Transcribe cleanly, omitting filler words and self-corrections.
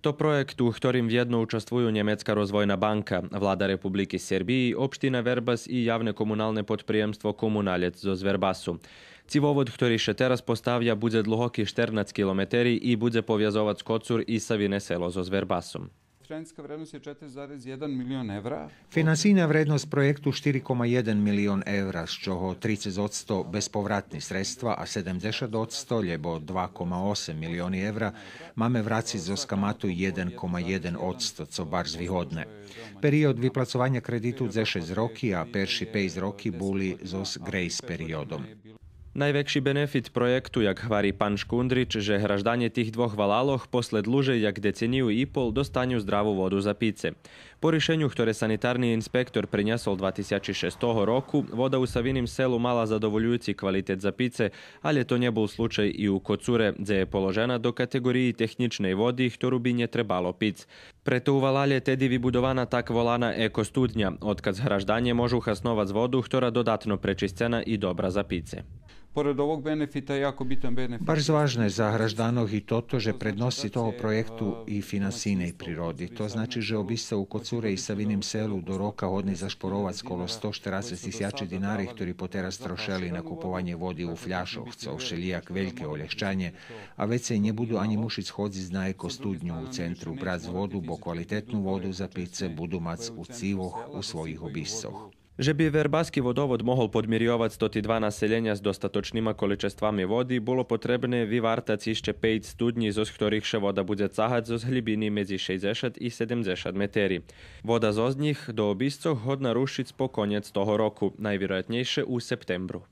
To projekt, u ktorým vjedno učestvujú Nemecká rozvojná banka, vláda Republiky Serbiji, opština Verbas i javne komunalne podprijemstvo Komunalec zo Zverbasu. Civovod, ktorý še teraz postavlja, bude dlhoký 14 km i bude povjazovať Kocur i Savine selo zo Zverbasom. Financijska vrednost je 4,1 milion evra. Financijna vrednost projektu 4,1 milion evra, z čoho 30% bespovratni sredstva, a 70% ljebo 2,8 milioni evra máme vraciť zo skamatu 1,1%, co bar zvihodne. Period vyplacovanja kreditu za 6 roky a perši 5 roky boli zos grace periodom. Najväčší benefit projektu, jak hvarí pan Škundrič, že hraždanie tých dvoch valáloch posle dluže jak deceniu i pol dostanú zdravú vodu za pice. Po riešeniu, ktoré sanitárny inspektor priniesol 2006 roku, voda u Savinim selu mala zadovoľujúci kvalitet za pice, ale to nebol slučaj i u Kocure, kde je položená do kategórii techničnej vody, ktorú by netrebalo piť. Preto u Valale tedy vybudovaná tak volaná ekostudňa, odkaz hraždanie môžu hasnovať z vodu, ktorá dodatno prečistená i dobra za pice. Pored ovog benefita je jako bitan benefit. Baš važno je za hraždanoh i toto, že prednosti toho projektu i finansijnej prirodi. To znači, že obysta u Kocure i Savinim selu do roka hodni zašporovať skolo 140 000 dinari, ktorí poteraz trošeli na kupovanie vody u fľašoch, co všelijak veľké olehčanje, a već se nebudú ani mušiť schodziť na ekostudnju u centru brać vodu, bo kvalitetnú vodu za pice budu mac u civoch u svojich obiscoch. Že by Verbaský vodovod mohol podmiriovať 102 naselenia s dostatočnými količestvami vody, bolo potrebné vyvartať ešte 5 studní, zo ktorých še voda bude cahať zo hlibiny medzi 60 i 70 metéri. Voda zo z nich do obiscoch hodná rušiť po koniec toho roku, najvjerojatnejšie u septembru.